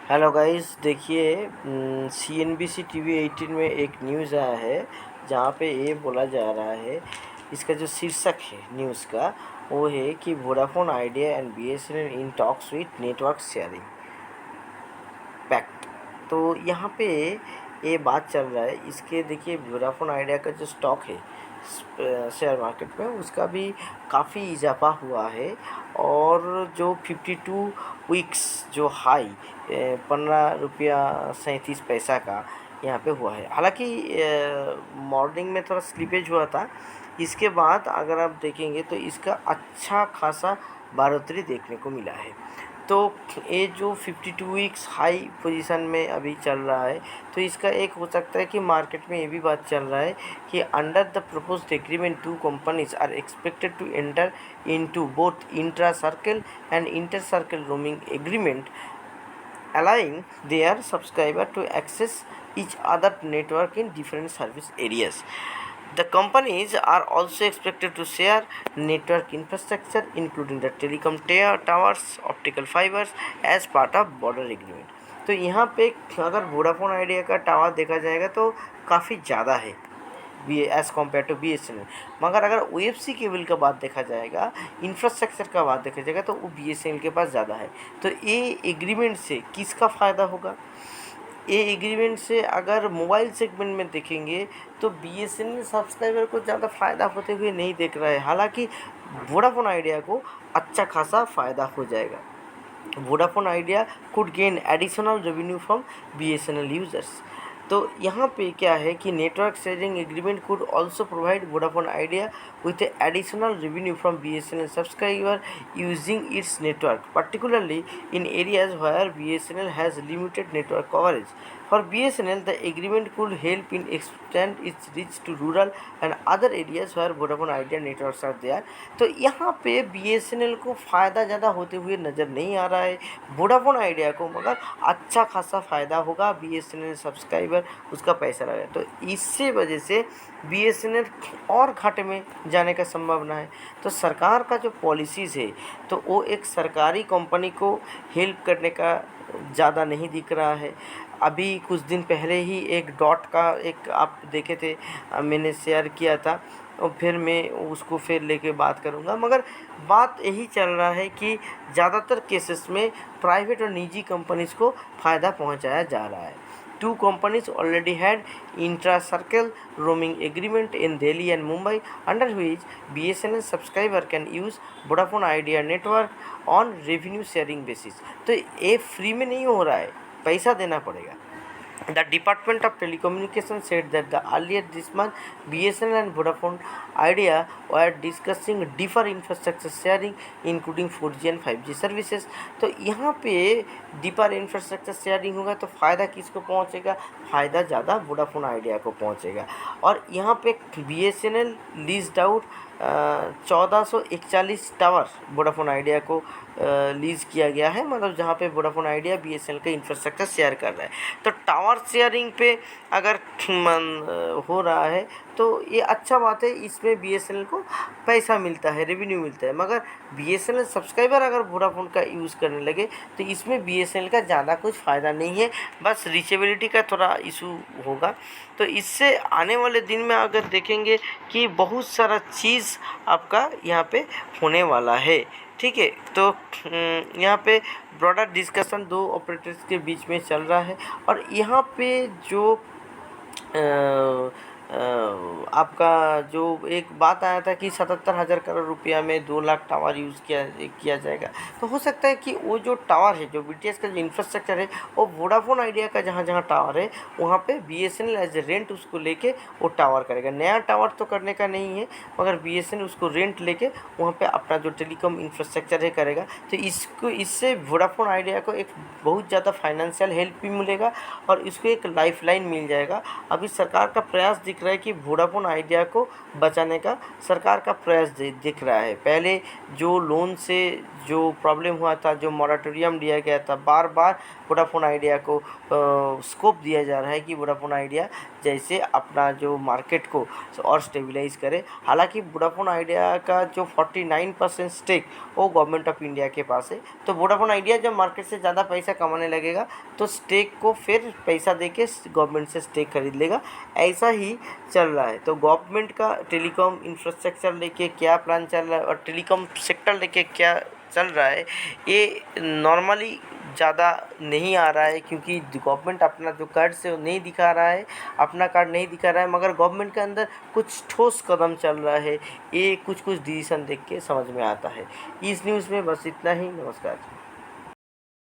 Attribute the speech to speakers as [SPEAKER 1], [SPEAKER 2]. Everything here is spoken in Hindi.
[SPEAKER 1] हेलो गाइस, देखिए CNBC TV 18 में एक न्यूज़ आया है जहाँ पे ये बोला जा रहा है। इसका जो शीर्षक है न्यूज़ का वो है कि Vodafone Idea and BSNL in talks with network sharing pact. तो यहाँ पे ये बात चल रहा है। इसके देखिए वोडाफोन आइडिया का जो स्टॉक है शेयर मार्केट में उसका भी काफ़ी इजाफा हुआ है और जो 52 वीक्स जो हाई 15 रुपया 37 पैसा का यहाँ पे हुआ है। हालांकि मॉर्निंग में थोड़ा स्लिपेज हुआ था। इसके बाद अगर आप देखेंगे तो इसका अच्छा खासा बढ़ोतरी देखने को मिला है। तो ये जो 52 वीक्स हाई पोजीशन में अभी चल रहा है, तो इसका एक हो सकता है कि मार्केट में ये भी बात चल रहा है कि under the proposed agreement two companies are expected to enter into both intra circle and inter circle roaming agreement allowing their subscriber to access each other network in different service areas. The companies are also expected to share network infrastructure including the telecom towers, optical fibers as part of border agreement. तो यहाँ पे अगर वोडाफोन आइडिया का टावर देखा जाएगा तो काफ़ी ज़्यादा है एज़ कम्पेयर टू BSNL। मगर अगर OFC केबल का बात देखा जाएगा, इंफ्रास्ट्रक्चर का बात देखा जाएगा तो वो BSNL के पास ज़्यादा है। तो ये एग्रीमेंट से किसका फ़ायदा होगा? ये एग्रीमेंट से अगर मोबाइल सेगमेंट में देखेंगे तो BSNL सब्सक्राइबर को ज़्यादा फ़ायदा होते हुए नहीं देख रहा है। हालांकि वोडाफोन आइडिया को अच्छा खासा फ़ायदा हो जाएगा। Vodafone idea could gain additional revenue from BSNL users. तो यहाँ पे क्या है कि network sharing agreement could also provide Vodafone idea with additional revenue from BSNL subscriber using its network, particularly in areas where BSNL has limited network coverage. For BSNL, the agreement could help in extend its reach to rural and other areas where Vodafone Idea networks are there. तो यहाँ पे BSNL को फ़ायदा ज़्यादा होते हुए नज़र नहीं आ रहा है, वोडाफोन आइडिया को मगर अच्छा खासा फ़ायदा होगा। BSNL सब्सक्राइबर उसका पैसा लगा तो इससे वजह से BSNL और घाटे में जाने का संभावना है। तो सरकार का जो पॉलिसीज़ है तो वो एक सरकारी कंपनी को हेल्प करने का ज़्यादा नहीं दिख रहा है। अभी कुछ दिन पहले ही एक डॉट का एक आप देखे थे, मैंने शेयर किया था और फिर मैं उसको फिर लेके बात करूँगा। मगर बात यही चल रहा है कि ज़्यादातर केसेस में प्राइवेट और निजी कंपनीज़ को फ़ायदा पहुंचाया जा रहा है। Two companies already had intra-circle roaming agreement in Delhi and Mumbai, under which BSNL subscriber can use Vodafone Idea network on revenue sharing basis। तो ये फ्री में नहीं हो रहा है, पैसा देना पड़ेगा। The Department of Telecommunications said that earlier this month, BSNL and Vodafone Idea were discussing deeper infrastructure sharing, including 4G and 5G services। तो यहाँ पे डीपर इंफ्रास्ट्रक्चर शेयरिंग होगा तो फ़ायदा किसको पहुँचेगा? फ़ायदा ज़्यादा वोडाफोन आइडिया को पहुँचेगा। और यहाँ पे BSNL leased out 1441 tower Vodafone idea को लीज़ किया गया है, मतलब जहाँ पे वोडाफोन आइडिया BSNL का इंफ्रास्ट्रक्चर शेयर कर रहा है। तो टावर शेयरिंग पे अगर हो रहा है तो ये अच्छा बात है, इसमें BSNL को पैसा मिलता है, रेवेन्यू मिलता है। मगर BSNL सब्सक्राइबर अगर वोडाफोन का यूज़ करने लगे तो इसमें BSNL का ज़्यादा कुछ फ़ायदा नहीं है, बस रीचेबिलिटी का थोड़ा इशू होगा। तो इससे आने वाले दिन में अगर देखेंगे कि बहुत सारा चीज़ आपका यहाँ पे होने वाला है, ठीक है। तो यहाँ पे ब्रॉडर डिस्कशन दो ऑपरेटर्स के बीच में चल रहा है और यहाँ पे जो आपका जो एक बात आया था कि 77,000 करोड़ रुपया में 2 लाख टावर यूज़ किया जाएगा। तो हो सकता है कि वो जो टावर है, जो BTS का जो इंफ्रास्ट्रक्चर है, वो वोडाफोन आइडिया का जहाँ जहाँ टावर है वहाँ पे BSNL एज ए रेंट उसको लेके वो टावर करेगा। नया टावर तो करने का नहीं है, मगर BSNL उसको रेंट लेके वहाँ पे अपना जो टेलीकॉम इंफ्रास्ट्रक्चर है करेगा। तो इससे वोडाफोन आइडिया को एक बहुत ज़्यादा फाइनेंशियल हेल्प भी मिलेगा और इसको एक लाइफलाइन मिल जाएगा। अभी सरकार का प्रयास दिख रहा है कि वोडाफोन आइडिया को बचाने का सरकार का प्रयास दिख रहा है। पहले जो लोन से जो प्रॉब्लम हुआ था, जो मॉरेटोरियम दिया गया था, बार बार वोडाफोन आइडिया को स्कोप दिया जा रहा है कि वोडाफोन आइडिया जैसे अपना जो मार्केट को और स्टेबलाइज करे। हालांकि वोडाफोन आइडिया का जो 49% स्टेक वो गवर्नमेंट ऑफ इंडिया के पास है। तो वोडाफोन आइडिया जब मार्केट से ज़्यादा पैसा कमाने लगेगा तो स्टेक को फिर पैसा देके गवर्नमेंट से स्टेक खरीद लेगा। ऐसा ही चल रहा है। तो गवर्नमेंट का टेलीकॉम इंफ्रास्ट्रक्चर लेके क्या प्लान चल रहा है और टेलीकॉम सेक्टर लेके क्या चल रहा है, ये नॉर्मली ज़्यादा नहीं आ रहा है, क्योंकि गवर्नमेंट अपना जो कार्ड से वो नहीं दिखा रहा है, अपना कार्ड नहीं दिखा रहा है, मगर गवर्नमेंट के अंदर कुछ ठोस कदम चल रहा है। ये कुछ डिसीजन देख के समझ में आता है। इस न्यूज़ में बस इतना ही। नमस्कार।